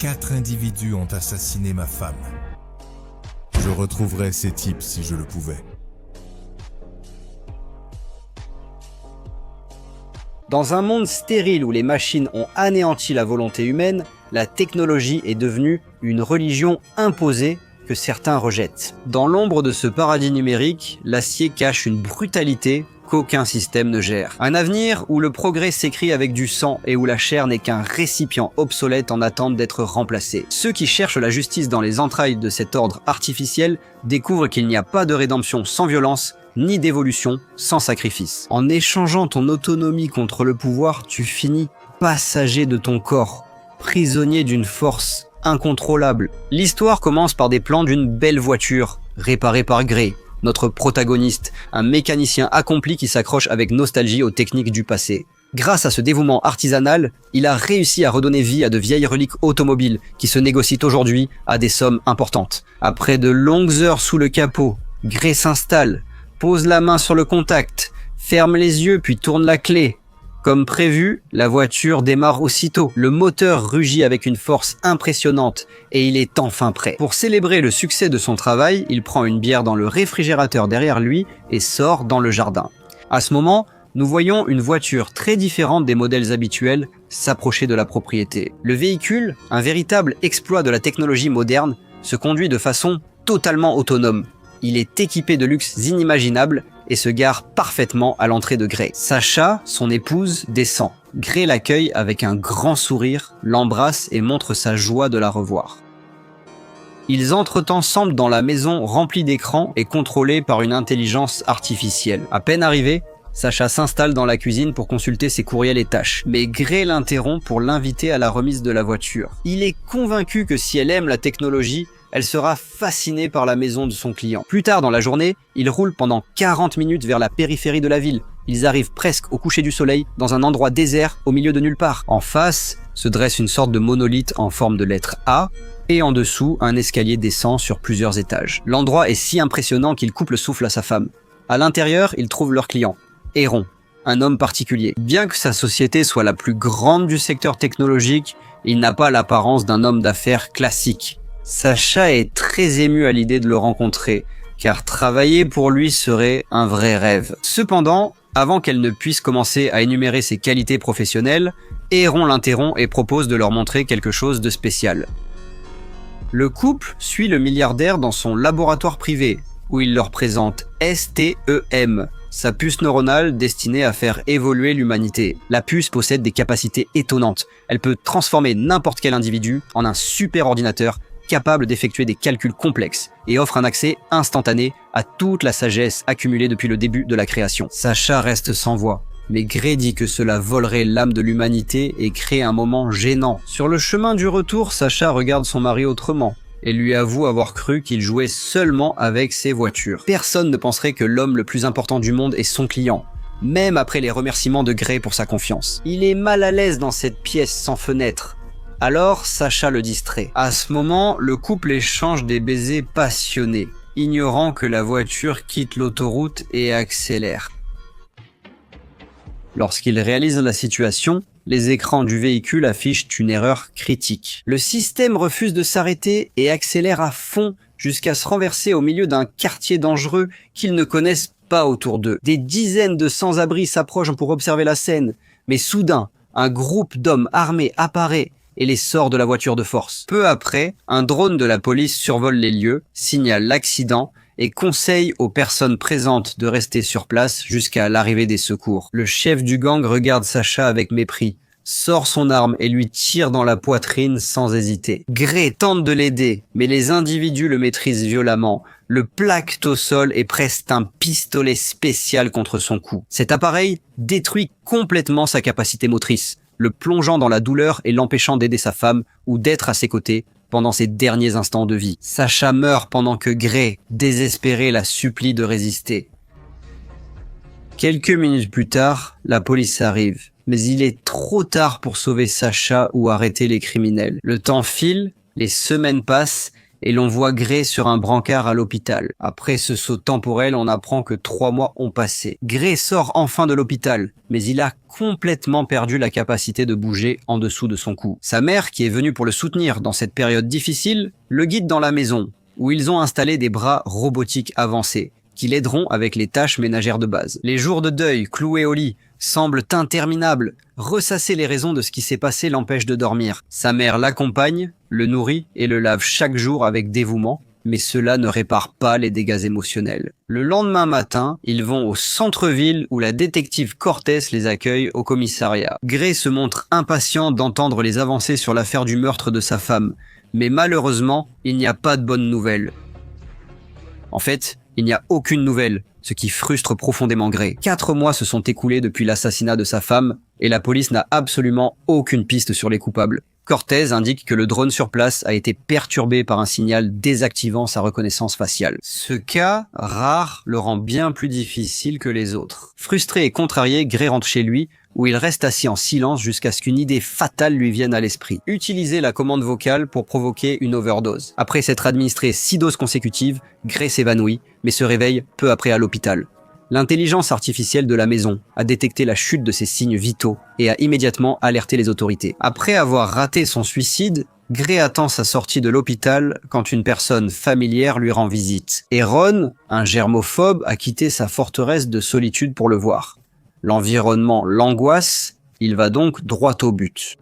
4 individus ont assassiné ma femme. Je retrouverais ces types si je le pouvais. Dans un monde stérile où les machines ont anéanti la volonté humaine, la technologie est devenue une religion imposée que certains rejettent. Dans l'ombre de ce paradis numérique, l'acier cache une brutalité qu'aucun système ne gère. Un avenir où le progrès s'écrit avec du sang et où la chair n'est qu'un récipient obsolète en attente d'être remplacé. Ceux qui cherchent la justice dans les entrailles de cet ordre artificiel découvrent qu'il n'y a pas de rédemption sans violence, ni d'évolution sans sacrifice. En échangeant ton autonomie contre le pouvoir, tu finis passager de ton corps, prisonnier d'une force incontrôlable. L'histoire commence par des plans d'une belle voiture, réparée par Gray, notre protagoniste, un mécanicien accompli qui s'accroche avec nostalgie aux techniques du passé. Grâce à ce dévouement artisanal, il a réussi à redonner vie à de vieilles reliques automobiles qui se négocient aujourd'hui à des sommes importantes. Après de longues heures sous le capot, Gray s'installe, pose la main sur le contact, ferme les yeux puis tourne la clé. Comme prévu, la voiture démarre aussitôt. Le moteur rugit avec une force impressionnante et il est enfin prêt. Pour célébrer le succès de son travail, il prend une bière dans le réfrigérateur derrière lui et sort dans le jardin. À ce moment, nous voyons une voiture très différente des modèles habituels s'approcher de la propriété. Le véhicule, un véritable exploit de la technologie moderne, se conduit de façon totalement autonome. Il est équipé de luxes inimaginables et se gare parfaitement à l'entrée de Gray. Sacha, son épouse, descend. Gray l'accueille avec un grand sourire, l'embrasse et montre sa joie de la revoir. Ils entrent ensemble dans la maison remplie d'écrans et contrôlée par une intelligence artificielle. À peine arrivé, Sacha s'installe dans la cuisine pour consulter ses courriels et tâches. Mais Gray l'interrompt pour l'inviter à la remise de la voiture. Il est convaincu que si elle aime la technologie, elle sera fascinée par la maison de son client. Plus tard dans la journée, ils roulent pendant 40 minutes vers la périphérie de la ville. Ils arrivent presque au coucher du soleil, dans un endroit désert au milieu de nulle part. En face, se dresse une sorte de monolithe en forme de lettre A, et en dessous, un escalier descend sur plusieurs étages. L'endroit est si impressionnant qu'il coupe le souffle à sa femme. À l'intérieur, ils trouvent leur client, Héron, un homme particulier. Bien que sa société soit la plus grande du secteur technologique, il n'a pas l'apparence d'un homme d'affaires classique. Sacha est très ému à l'idée de le rencontrer, car travailler pour lui serait un vrai rêve. Cependant, avant qu'elle ne puisse commencer à énumérer ses qualités professionnelles, Héron l'interrompt et propose de leur montrer quelque chose de spécial. Le couple suit le milliardaire dans son laboratoire privé, où il leur présente STEM, sa puce neuronale destinée à faire évoluer l'humanité. La puce possède des capacités étonnantes. Elle peut transformer n'importe quel individu en un super ordinateur capable d'effectuer des calculs complexes et offre un accès instantané à toute la sagesse accumulée depuis le début de la création. Sacha reste sans voix, mais Gray dit que cela volerait l'âme de l'humanité et crée un moment gênant. Sur le chemin du retour, Sacha regarde son mari autrement et lui avoue avoir cru qu'il jouait seulement avec ses voitures. Personne ne penserait que l'homme le plus important du monde est son client, même après les remerciements de Gray pour sa confiance. Il est mal à l'aise dans cette pièce sans fenêtre. Alors, Sacha le distrait. À ce moment, le couple échange des baisers passionnés, ignorant que la voiture quitte l'autoroute et accélère. Lorsqu'il réalise la situation, les écrans du véhicule affichent une erreur critique. Le système refuse de s'arrêter et accélère à fond jusqu'à se renverser au milieu d'un quartier dangereux qu'ils ne connaissent pas autour d'eux. Des dizaines de sans-abri s'approchent pour observer la scène, mais soudain, un groupe d'hommes armés apparaît et les sort de la voiture de force. Peu après, un drone de la police survole les lieux, signale l'accident et conseille aux personnes présentes de rester sur place jusqu'à l'arrivée des secours. Le chef du gang regarde Sacha avec mépris, sort son arme et lui tire dans la poitrine sans hésiter. Gray tente de l'aider, mais les individus le maîtrisent violemment, le plaquent au sol et pressent un pistolet spécial contre son cou. Cet appareil détruit complètement sa capacité motrice, le plongeant dans la douleur et l'empêchant d'aider sa femme ou d'être à ses côtés pendant ses derniers instants de vie. Sacha meurt pendant que Gray, désespéré, la supplie de résister. Quelques minutes plus tard, la police arrive, mais il est trop tard pour sauver Sacha ou arrêter les criminels. Le temps file, les semaines passent et l'on voit Gray sur un brancard à l'hôpital. Après ce saut temporel, on apprend que 3 mois ont passé. Gray sort enfin de l'hôpital, mais il a complètement perdu la capacité de bouger en dessous de son cou. Sa mère, qui est venue pour le soutenir dans cette période difficile, le guide dans la maison, où ils ont installé des bras robotiques avancés, qui l'aideront avec les tâches ménagères de base. Les jours de deuil, cloués au lit, semblent interminables. Ressasser les raisons de ce qui s'est passé l'empêche de dormir. Sa mère l'accompagne, le nourrit et le lave chaque jour avec dévouement, mais cela ne répare pas les dégâts émotionnels. Le lendemain matin, ils vont au centre-ville où la détective Cortez les accueille au commissariat. Gray se montre impatient d'entendre les avancées sur l'affaire du meurtre de sa femme, mais malheureusement, il n'y a pas de bonnes nouvelles. En fait, il n'y a aucune nouvelle, ce qui frustre profondément Gray. 4 mois se sont écoulés depuis l'assassinat de sa femme, et la police n'a absolument aucune piste sur les coupables. Cortez indique que le drone sur place a été perturbé par un signal désactivant sa reconnaissance faciale. Ce cas, rare, le rend bien plus difficile que les autres. Frustré et contrarié, Gray rentre chez lui, où il reste assis en silence jusqu'à ce qu'une idée fatale lui vienne à l'esprit. Utiliser la commande vocale pour provoquer une overdose. Après s'être administré 6 doses consécutives, Gray s'évanouit, mais se réveille peu après à l'hôpital. L'intelligence artificielle de la maison a détecté la chute de ses signes vitaux et a immédiatement alerté les autorités. Après avoir raté son suicide, Gray attend sa sortie de l'hôpital quand une personne familière lui rend visite. Et Ron, un germophobe, a quitté sa forteresse de solitude pour le voir. L'environnement l'angoisse, il va donc droit au but.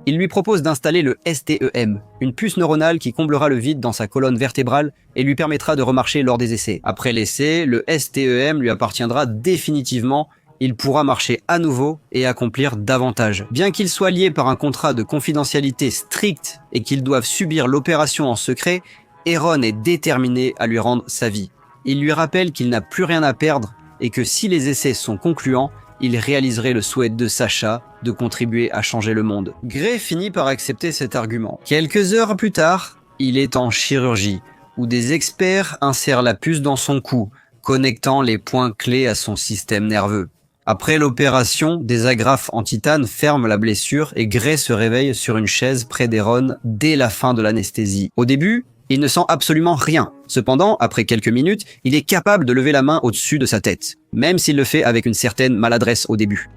Il lui propose d'installer le STEM, une puce neuronale qui comblera le vide dans sa colonne vertébrale et lui permettra de remarcher lors des essais. Après l'essai, le STEM lui appartiendra définitivement, il pourra marcher à nouveau et accomplir davantage. Bien qu'il soit lié par un contrat de confidentialité strict et qu'il doive subir l'opération en secret, Aaron est déterminé à lui rendre sa vie. Il lui rappelle qu'il n'a plus rien à perdre et que si les essais sont concluants, il réaliserait le souhait de Sacha de contribuer à changer le monde. Gray finit par accepter cet argument. Quelques heures plus tard, il est en chirurgie, où des experts insèrent la puce dans son cou, connectant les points clés à son système nerveux. Après l'opération, des agrafes en titane ferment la blessure et Gray se réveille sur une chaise près d'Aaron dès la fin de l'anesthésie. Au début, il ne sent absolument rien. Cependant, après quelques minutes, il est capable de lever la main au-dessus de sa tête, même s'il le fait avec une certaine maladresse au début.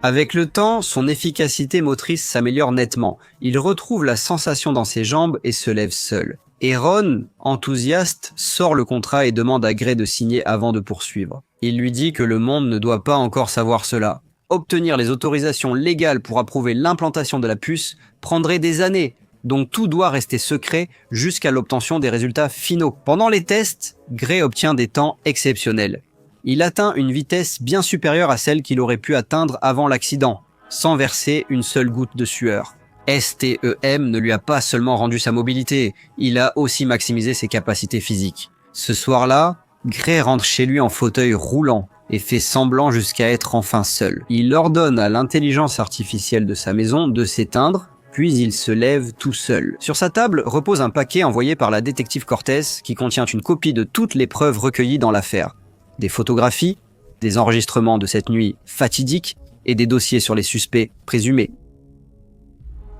Avec le temps, son efficacité motrice s'améliore nettement. Il retrouve la sensation dans ses jambes et se lève seul. Aaron, enthousiaste, sort le contrat et demande à Gray de signer avant de poursuivre. Il lui dit que le monde ne doit pas encore savoir cela. Obtenir les autorisations légales pour approuver l'implantation de la puce prendrait des années, donc tout doit rester secret jusqu'à l'obtention des résultats finaux. Pendant les tests, Gray obtient des temps exceptionnels. Il atteint une vitesse bien supérieure à celle qu'il aurait pu atteindre avant l'accident, sans verser une seule goutte de sueur. STEM ne lui a pas seulement rendu sa mobilité, il a aussi maximisé ses capacités physiques. Ce soir-là, Gray rentre chez lui en fauteuil roulant et fait semblant jusqu'à être enfin seul. Il ordonne à l'intelligence artificielle de sa maison de s'éteindre, puis il se lève tout seul. Sur sa table repose un paquet envoyé par la détective Cortez qui contient une copie de toutes les preuves recueillies dans l'affaire. Des photographies, des enregistrements de cette nuit fatidique et des dossiers sur les suspects présumés.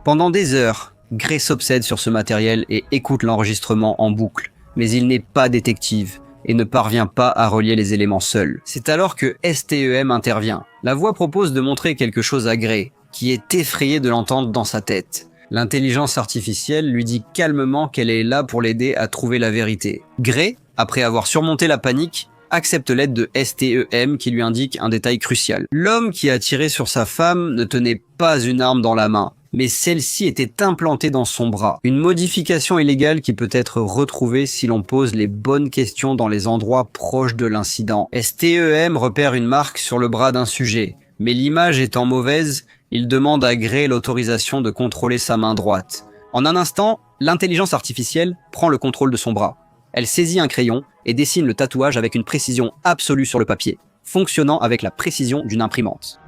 Pendant des heures, Gray s'obsède sur ce matériel et écoute l'enregistrement en boucle, mais il n'est pas détective et ne parvient pas à relier les éléments seul. C'est alors que STEM intervient. La voix propose de montrer quelque chose à Gray, qui est effrayé de l'entendre dans sa tête. L'intelligence artificielle lui dit calmement qu'elle est là pour l'aider à trouver la vérité. Gray, après avoir surmonté la panique, accepte l'aide de STEM qui lui indique un détail crucial. L'homme qui a tiré sur sa femme ne tenait pas une arme dans la main, mais celle-ci était implantée dans son bras. Une modification illégale qui peut être retrouvée si l'on pose les bonnes questions dans les endroits proches de l'incident. STEM repère une marque sur le bras d'un sujet, mais l'image étant mauvaise, il demande à Gray l'autorisation de contrôler sa main droite. En un instant, l'intelligence artificielle prend le contrôle de son bras. Elle saisit un crayon et dessine le tatouage avec une précision absolue sur le papier, fonctionnant avec la précision d'une imprimante.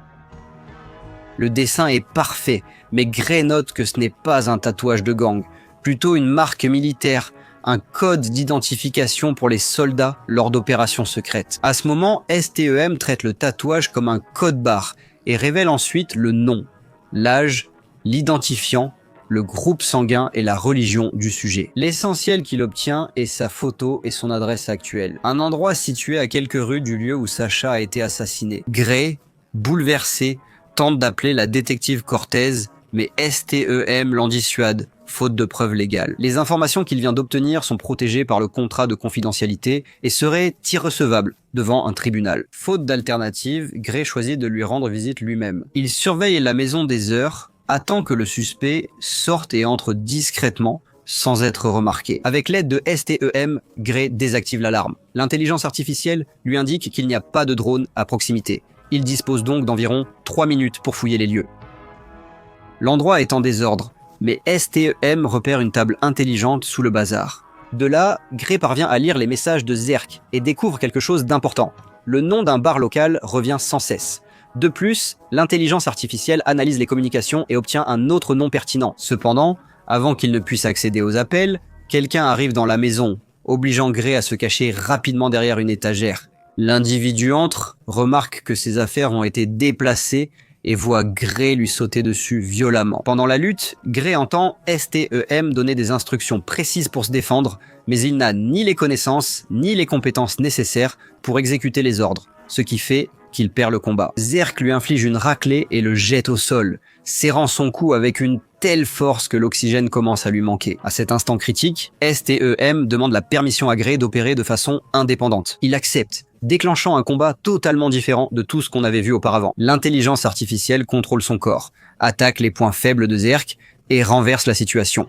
Le dessin est parfait, mais Gray note que ce n'est pas un tatouage de gang, plutôt une marque militaire, un code d'identification pour les soldats lors d'opérations secrètes. À ce moment, STEM traite le tatouage comme un code barre et révèle ensuite le nom, l'âge, l'identifiant le groupe sanguin et la religion du sujet. L'essentiel qu'il obtient est sa photo et son adresse actuelle. Un endroit situé à quelques rues du lieu où Sacha a été assassiné. Gray, bouleversé, tente d'appeler la détective Cortez, mais STEM l'en dissuade, faute de preuves légales. Les informations qu'il vient d'obtenir sont protégées par le contrat de confidentialité et seraient irrecevables devant un tribunal. Faute d'alternative, Gray choisit de lui rendre visite lui-même. Il surveille la maison des heures, attend que le suspect sorte et entre discrètement, sans être remarqué. Avec l'aide de STEM, Gray désactive l'alarme. L'intelligence artificielle lui indique qu'il n'y a pas de drone à proximité. Il dispose donc d'environ 3 minutes pour fouiller les lieux. L'endroit est en désordre, mais STEM repère une table intelligente sous le bazar. De là, Gray parvient à lire les messages de Zerk et découvre quelque chose d'important. Le nom d'un bar local revient sans cesse. De plus, l'intelligence artificielle analyse les communications et obtient un autre nom pertinent. Cependant, avant qu'il ne puisse accéder aux appels, quelqu'un arrive dans la maison, obligeant Gray à se cacher rapidement derrière une étagère. L'individu entre, remarque que ses affaires ont été déplacées et voit Gray lui sauter dessus violemment. Pendant la lutte, Gray entend STEM donner des instructions précises pour se défendre, mais il n'a ni les connaissances ni les compétences nécessaires pour exécuter les ordres, ce qui fait qu'il perd le combat. Zerk lui inflige une raclée et le jette au sol, serrant son cou avec une telle force que l'oxygène commence à lui manquer. À cet instant critique, STEM demande la permission à Gray d'opérer de façon indépendante. Il accepte, déclenchant un combat totalement différent de tout ce qu'on avait vu auparavant. L'intelligence artificielle contrôle son corps, attaque les points faibles de Zerk et renverse la situation.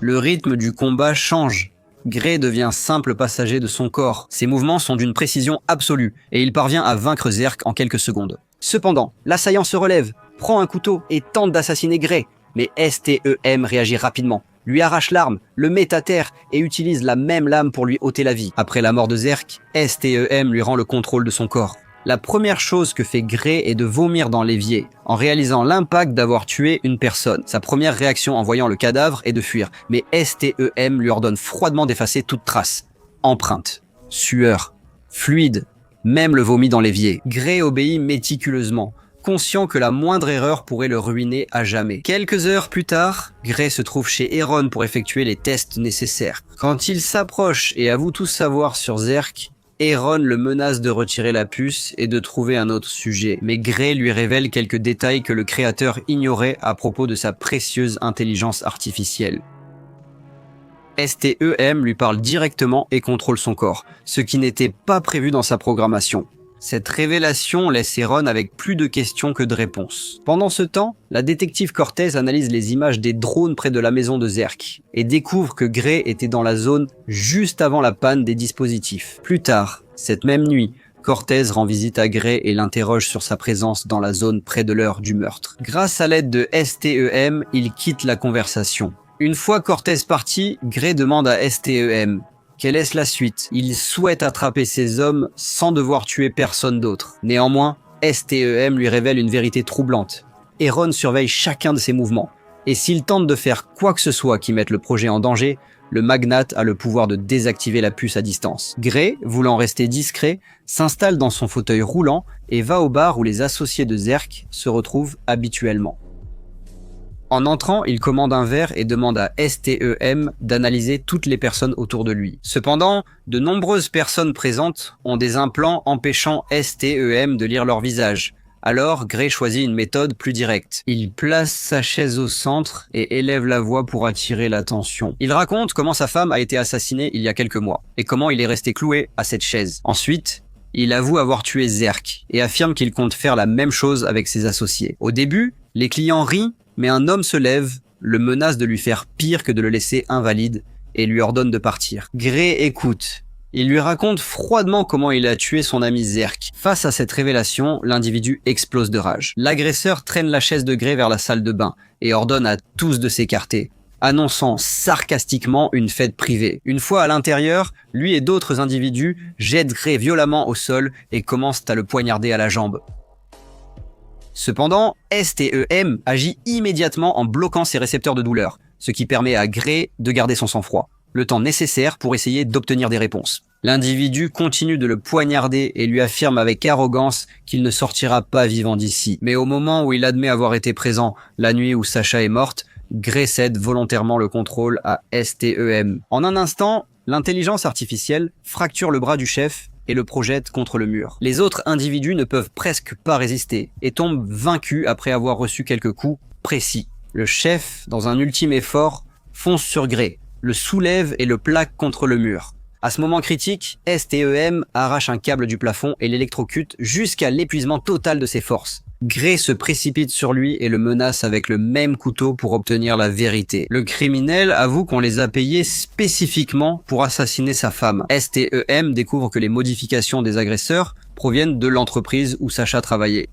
Le rythme du combat change. Gray devient simple passager de son corps. Ses mouvements sont d'une précision absolue et il parvient à vaincre Zerk en quelques secondes. Cependant, l'assaillant se relève, prend un couteau et tente d'assassiner Gray, mais STEM réagit rapidement, lui arrache l'arme, le met à terre et utilise la même lame pour lui ôter la vie. Après la mort de Zerk, STEM lui rend le contrôle de son corps. La première chose que fait Gray est de vomir dans l'évier, en réalisant l'impact d'avoir tué une personne. Sa première réaction en voyant le cadavre est de fuir, mais STEM lui ordonne froidement d'effacer toute trace. Empreinte, sueur, fluide, même le vomi dans l'évier. Gray obéit méticuleusement, conscient que la moindre erreur pourrait le ruiner à jamais. Quelques heures plus tard, Gray se trouve chez Aaron pour effectuer les tests nécessaires. Quand il s'approche et avoue tout savoir sur Zerk, Aaron le menace de retirer la puce et de trouver un autre sujet, mais Gray lui révèle quelques détails que le créateur ignorait à propos de sa précieuse intelligence artificielle. STEM lui parle directement et contrôle son corps, ce qui n'était pas prévu dans sa programmation. Cette révélation laisse Aaron avec plus de questions que de réponses. Pendant ce temps, la détective Cortez analyse les images des drones près de la maison de Zerk et découvre que Gray était dans la zone juste avant la panne des dispositifs. Plus tard, cette même nuit, Cortez rend visite à Gray et l'interroge sur sa présence dans la zone près de l'heure du meurtre. Grâce à l'aide de STEM, il quitte la conversation. Une fois Cortez parti, Gray demande à STEM quelle est la suite. Il souhaite attraper ces hommes sans devoir tuer personne d'autre. Néanmoins, STEM lui révèle une vérité troublante. Aaron surveille chacun de ses mouvements, et s'il tente de faire quoi que ce soit qui mette le projet en danger, le magnate a le pouvoir de désactiver la puce à distance. Gray, voulant rester discret, s'installe dans son fauteuil roulant et va au bar où les associés de Zerk se retrouvent habituellement. En entrant, il commande un verre et demande à STEM d'analyser toutes les personnes autour de lui. Cependant, de nombreuses personnes présentes ont des implants empêchant STEM de lire leur visage. Alors, Gray choisit une méthode plus directe. Il place sa chaise au centre et élève la voix pour attirer l'attention. Il raconte comment sa femme a été assassinée il y a quelques mois et comment il est resté cloué à cette chaise. Ensuite, il avoue avoir tué Zerk et affirme qu'il compte faire la même chose avec ses associés. Au début, les clients rient, mais un homme se lève, le menace de lui faire pire que de le laisser invalide et lui ordonne de partir. Gray écoute. Il lui raconte froidement comment il a tué son ami Zerk. Face à cette révélation, l'individu explose de rage. L'agresseur traîne la chaise de Gray vers la salle de bain et ordonne à tous de s'écarter, annonçant sarcastiquement une fête privée. Une fois à l'intérieur, lui et d'autres individus jettent Gray violemment au sol et commencent à le poignarder à la jambe. Cependant, STEM agit immédiatement en bloquant ses récepteurs de douleur, ce qui permet à Gray de garder son sang-froid. le temps nécessaire pour essayer d'obtenir des réponses. L'individu continue de le poignarder et lui affirme avec arrogance qu'il ne sortira pas vivant d'ici. Mais au moment où il admet avoir été présent la nuit où Sasha est morte, Gray cède volontairement le contrôle à STEM. En un instant, l'intelligence artificielle fracture le bras du chef et le projette contre le mur. Les autres individus ne peuvent presque pas résister et tombent vaincus après avoir reçu quelques coups précis. Le chef, dans un ultime effort, fonce sur Gray, le soulève et le plaque contre le mur. À ce moment critique, STEM arrache un câble du plafond et l'électrocute jusqu'à l'épuisement total de ses forces. Gray se précipite sur lui et le menace avec le même couteau pour obtenir la vérité. Le criminel avoue qu'on les a payés spécifiquement pour assassiner sa femme. STEM découvre que les modifications des agresseurs proviennent de l'entreprise où Sasha travaillait.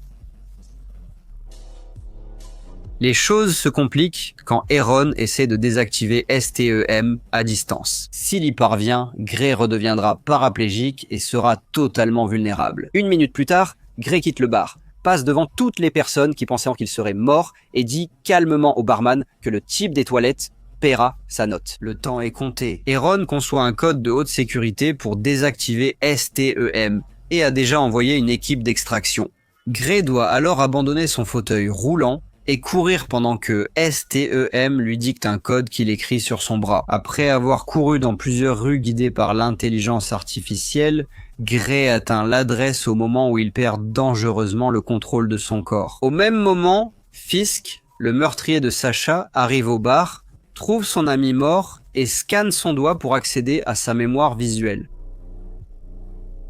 Les choses se compliquent quand Aaron essaie de désactiver STEM à distance. S'il y parvient, Gray redeviendra paraplégique et sera totalement vulnérable. 1 minute plus tard, Gray quitte le bar, passe devant toutes les personnes qui pensaient qu'il serait mort et dit calmement au barman que le type des toilettes paiera sa note. Le temps est compté. Aaron conçoit un code de haute sécurité pour désactiver STEM et a déjà envoyé une équipe d'extraction. Gray doit alors abandonner son fauteuil roulant et courir pendant que STEM lui dicte un code qu'il écrit sur son bras. Après avoir couru dans plusieurs rues guidées par l'intelligence artificielle, Gray atteint l'adresse au moment où il perd dangereusement le contrôle de son corps. Au même moment, Fisk, le meurtrier de Sasha, arrive au bar, trouve son ami mort et scanne son doigt pour accéder à sa mémoire visuelle.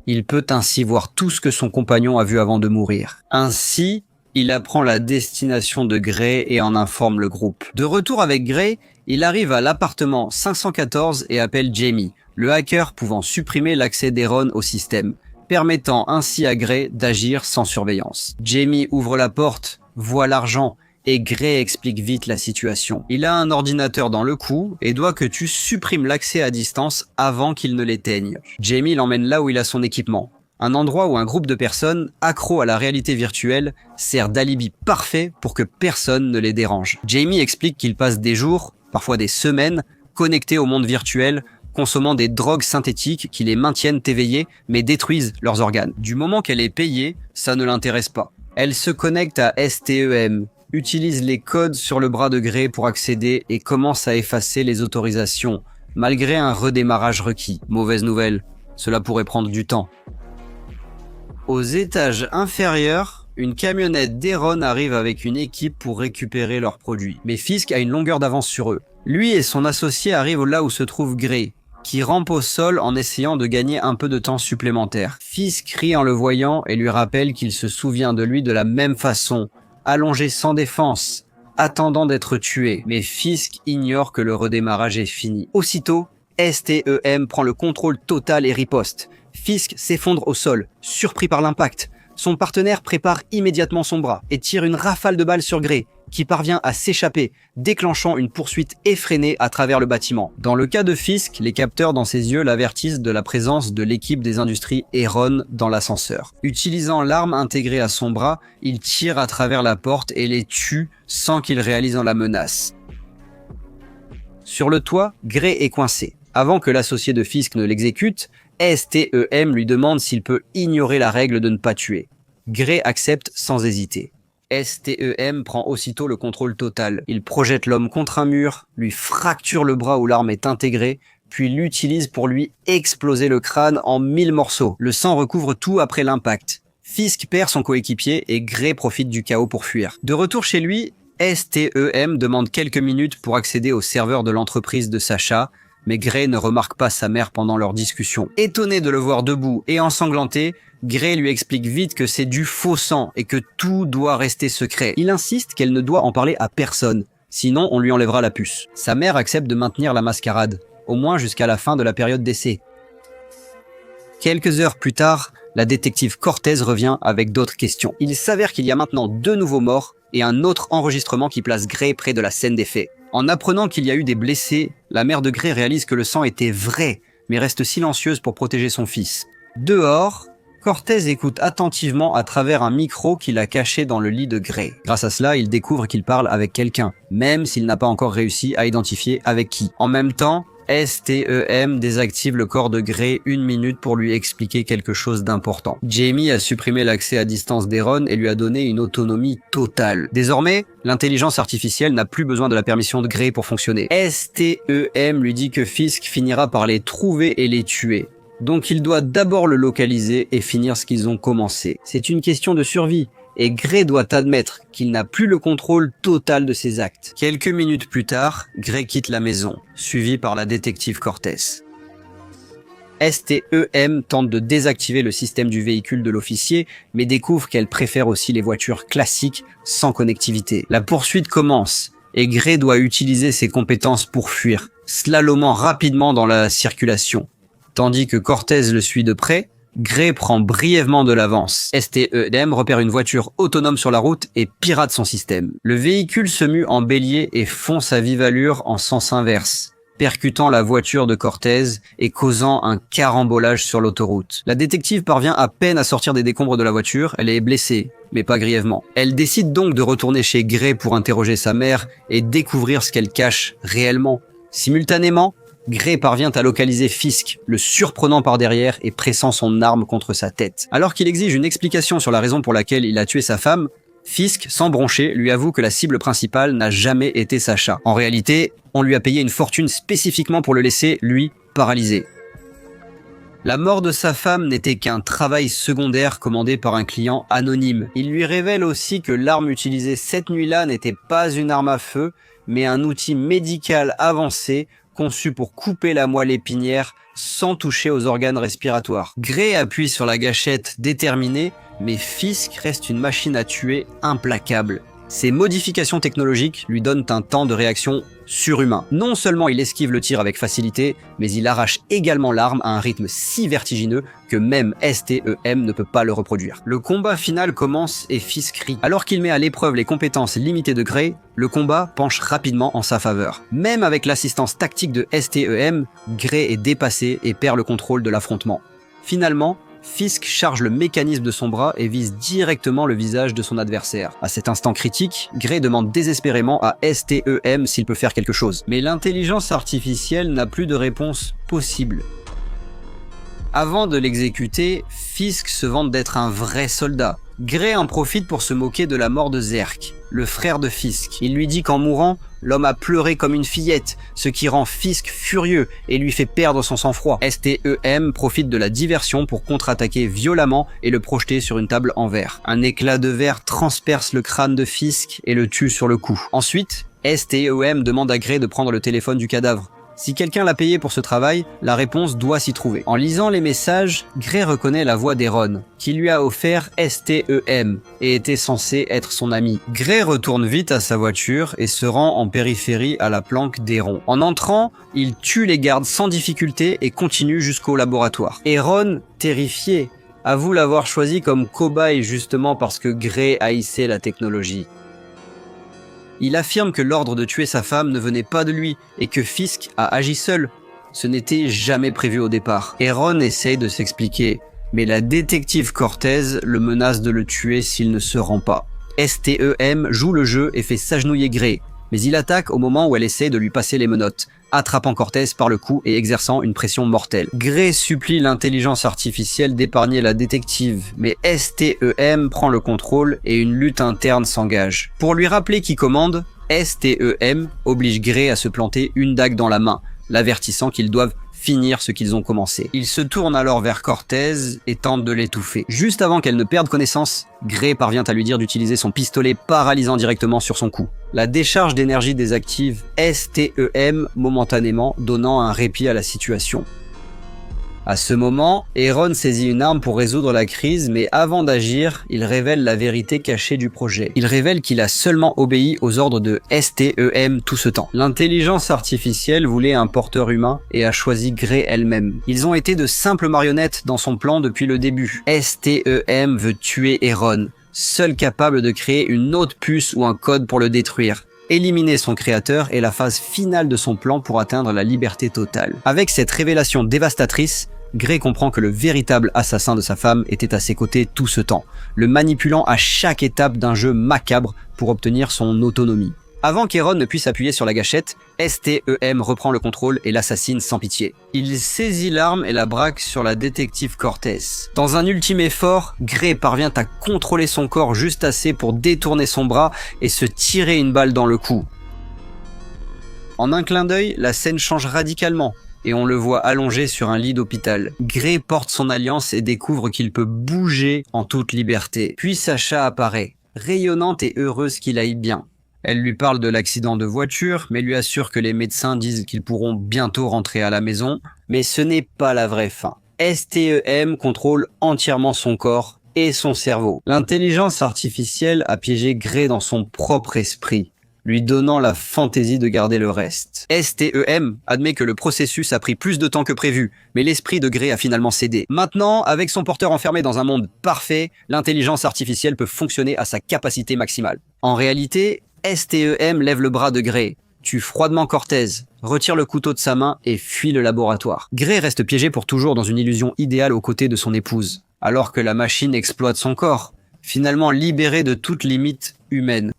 Il peut ainsi voir tout ce que son compagnon a vu avant de mourir. Ainsi, il apprend la destination de Gray et en informe le groupe. De retour avec Gray, il arrive à l'appartement 514 et appelle Jamie, le hacker pouvant supprimer l'accès d'Aaron au système, permettant ainsi à Gray d'agir sans surveillance. Jamie ouvre la porte, voit l'argent et Gray explique vite la situation. Il a un ordinateur dans le cou et doit que tu supprimes l'accès à distance avant qu'il ne l'éteigne. Jamie l'emmène là où il a son équipement. Un endroit où un groupe de personnes, accros à la réalité virtuelle, sert d'alibi parfait pour que personne ne les dérange. Jamie explique qu'il passe des jours, parfois des semaines, connectés au monde virtuel, consommant des drogues synthétiques qui les maintiennent éveillés mais détruisent leurs organes. Du moment qu'elle est payée, ça ne l'intéresse pas. Elle se connecte à STEM, utilise les codes sur le bras de Gray pour accéder et commence à effacer les autorisations, malgré un redémarrage requis. Mauvaise nouvelle, cela pourrait prendre du temps. Aux étages inférieurs, une camionnette d'Aaron arrive avec une équipe pour récupérer leurs produits. Mais Fisk a une longueur d'avance sur eux. Lui et son associé arrivent là où se trouve Gray, qui rampe au sol en essayant de gagner un peu de temps supplémentaire. Fisk rit en le voyant et lui rappelle qu'il se souvient de lui de la même façon, allongé sans défense, attendant d'être tué. Mais Fisk ignore que le redémarrage est fini. Aussitôt, STEM prend le contrôle total et riposte. Fisk s'effondre au sol, surpris par l'impact. Son partenaire prépare immédiatement son bras et tire une rafale de balles sur Gray, qui parvient à s'échapper, déclenchant une poursuite effrénée à travers le bâtiment. Dans le cas de Fisk, les capteurs dans ses yeux l'avertissent de la présence de l'équipe des industries Aaron dans l'ascenseur. Utilisant l'arme intégrée à son bras, il tire à travers la porte et les tue sans qu'il réalise la menace. Sur le toit, Gray est coincé. Avant que l'associé de Fisk ne l'exécute, STEM lui demande s'il peut ignorer la règle de ne pas tuer. Gray accepte sans hésiter. STEM prend aussitôt le contrôle total. Il projette l'homme contre un mur, lui fracture le bras où l'arme est intégrée, puis l'utilise pour lui exploser le crâne en 1000 morceaux. Le sang recouvre tout après l'impact. Fisk perd son coéquipier et Gray profite du chaos pour fuir. De retour chez lui, STEM demande quelques minutes pour accéder au serveur de l'entreprise de Sasha, mais Gray ne remarque pas sa mère pendant leur discussion. Étonné de le voir debout et ensanglanté, Gray lui explique vite que c'est du faux sang et que tout doit rester secret. Il insiste qu'elle ne doit en parler à personne, sinon on lui enlèvera la puce. Sa mère accepte de maintenir la mascarade, au moins jusqu'à la fin de la période d'essai. Quelques heures plus tard, la détective Cortez revient avec d'autres questions. Il s'avère qu'il y a maintenant 2 nouveaux morts et un autre enregistrement qui place Gray près de la scène des faits. En apprenant qu'il y a eu des blessés, la mère de Gray réalise que le sang était vrai, mais reste silencieuse pour protéger son fils. Dehors, Cortez écoute attentivement à travers un micro qu'il a caché dans le lit de Gray. Grâce à cela, il découvre qu'il parle avec quelqu'un, même s'il n'a pas encore réussi à identifier avec qui. En même temps, STEM désactive le corps de Gray 1 minute pour lui expliquer quelque chose d'important. Jamie a supprimé l'accès à distance d'Aaron et lui a donné une autonomie totale. Désormais, l'intelligence artificielle n'a plus besoin de la permission de Gray pour fonctionner. STEM lui dit que Fisk finira par les trouver et les tuer. Donc il doit d'abord le localiser et finir ce qu'ils ont commencé. C'est une question de survie. Et Gray doit admettre qu'il n'a plus le contrôle total de ses actes. Quelques minutes plus tard, Gray quitte la maison, suivi par la détective Cortez. STEM tente de désactiver le système du véhicule de l'officier, mais découvre qu'elle préfère aussi les voitures classiques sans connectivité. La poursuite commence, et Gray doit utiliser ses compétences pour fuir, slalomant rapidement dans la circulation. Tandis que Cortez le suit de près, Gray prend brièvement de l'avance. STEM repère une voiture autonome sur la route et pirate son système. Le véhicule se mue en bélier et fonce à vive allure en sens inverse, percutant la voiture de Cortez et causant un carambolage sur l'autoroute. La détective parvient à peine à sortir des décombres de la voiture, elle est blessée, mais pas grièvement. Elle décide donc de retourner chez Gray pour interroger sa mère et découvrir ce qu'elle cache réellement. Simultanément, Gray parvient à localiser Fisk, le surprenant par derrière et pressant son arme contre sa tête. Alors qu'il exige une explication sur la raison pour laquelle il a tué sa femme, Fisk, sans broncher, lui avoue que la cible principale n'a jamais été Sacha. En réalité, on lui a payé une fortune spécifiquement pour le laisser, lui, paralysé. La mort de sa femme n'était qu'un travail secondaire commandé par un client anonyme. Il lui révèle aussi que l'arme utilisée cette nuit-là n'était pas une arme à feu, mais un outil médical avancé conçu pour couper la moelle épinière sans toucher aux organes respiratoires. Gray appuie sur la gâchette déterminée, mais Fisk reste une machine à tuer implacable. Ces modifications technologiques lui donnent un temps de réaction surhumain. Non seulement il esquive le tir avec facilité, mais il arrache également l'arme à un rythme si vertigineux que même STEM ne peut pas le reproduire. Le combat final commence et Fisk rit. Alors qu'il met à l'épreuve les compétences limitées de Gray, le combat penche rapidement en sa faveur. Même avec l'assistance tactique de STEM, Gray est dépassé et perd le contrôle de l'affrontement. Finalement, Fisk charge le mécanisme de son bras et vise directement le visage de son adversaire. À cet instant critique, Gray demande désespérément à STEM s'il peut faire quelque chose. Mais l'intelligence artificielle n'a plus de réponse possible. Avant de l'exécuter, Fisk se vante d'être un vrai soldat. Gray en profite pour se moquer de la mort de Zerk, le frère de Fisk. Il lui dit qu'en mourant, l'homme a pleuré comme une fillette, ce qui rend Fisk furieux et lui fait perdre son sang-froid. STEM profite de la diversion pour contre-attaquer violemment et le projeter sur une table en verre. Un éclat de verre transperce le crâne de Fisk et le tue sur le coup. Ensuite, STEM demande à Gray de prendre le téléphone du cadavre. Si quelqu'un l'a payé pour ce travail, la réponse doit s'y trouver. En lisant les messages, Gray reconnaît la voix d'Aaron, qui lui a offert STEM et était censé être son ami. Gray retourne vite à sa voiture et se rend en périphérie à la planque d'Aaron. En entrant, il tue les gardes sans difficulté et continue jusqu'au laboratoire. Aaron, terrifié, avoue l'avoir choisi comme cobaye justement parce que Gray haïssait la technologie. Il affirme que l'ordre de tuer sa femme ne venait pas de lui et que Fisk a agi seul. Ce n'était jamais prévu au départ. Aaron essaye de s'expliquer, mais la détective Cortez le menace de le tuer s'il ne se rend pas. STEM joue le jeu et fait s'agenouiller Gray, mais il attaque au moment où elle essaie de lui passer les menottes, attrapant Cortez par le cou et exerçant une pression mortelle. Gray supplie l'intelligence artificielle d'épargner la détective, mais STEM prend le contrôle et une lutte interne s'engage. Pour lui rappeler qui commande, STEM oblige Gray à se planter une dague dans la main, l'avertissant qu'ils doivent finir ce qu'ils ont commencé. Il se tourne alors vers Cortez et tente de l'étouffer. Juste avant qu'elle ne perde connaissance, Gray parvient à lui dire d'utiliser son pistolet paralysant directement sur son cou. La décharge d'énergie désactive STEM momentanément, donnant un répit à la situation. À ce moment, Aaron saisit une arme pour résoudre la crise, mais avant d'agir, il révèle la vérité cachée du projet. Il révèle qu'il a seulement obéi aux ordres de STEM tout ce temps. L'intelligence artificielle voulait un porteur humain et a choisi Gray elle-même. Ils ont été de simples marionnettes dans son plan depuis le début. STEM veut tuer Aaron, seul capable de créer une autre puce ou un code pour le détruire. Éliminer son créateur est la phase finale de son plan pour atteindre la liberté totale. Avec cette révélation dévastatrice, Gray comprend que le véritable assassin de sa femme était à ses côtés tout ce temps, le manipulant à chaque étape d'un jeu macabre pour obtenir son autonomie. Avant qu'Aaron ne puisse appuyer sur la gâchette, STEM reprend le contrôle et l'assassine sans pitié. Il saisit l'arme et la braque sur la détective Cortez. Dans un ultime effort, Gray parvient à contrôler son corps juste assez pour détourner son bras et se tirer une balle dans le cou. En un clin d'œil, la scène change radicalement et on le voit allongé sur un lit d'hôpital. Gray porte son alliance et découvre qu'il peut bouger en toute liberté. Puis Sacha apparaît, rayonnante et heureuse qu'il aille bien. Elle lui parle de l'accident de voiture, mais lui assure que les médecins disent qu'ils pourront bientôt rentrer à la maison. Mais ce n'est pas la vraie fin. STEM contrôle entièrement son corps et son cerveau. L'intelligence artificielle a piégé Gray dans son propre esprit, lui donnant la fantaisie de garder le reste. STEM admet que le processus a pris plus de temps que prévu, mais l'esprit de Gray a finalement cédé. Maintenant, avec son porteur enfermé dans un monde parfait, l'intelligence artificielle peut fonctionner à sa capacité maximale. En réalité, STEM lève le bras de Gray, tue froidement Cortez, retire le couteau de sa main et fuit le laboratoire. Gray reste piégé pour toujours dans une illusion idéale aux côtés de son épouse, alors que la machine exploite son corps, finalement libéré de toute limite humaine.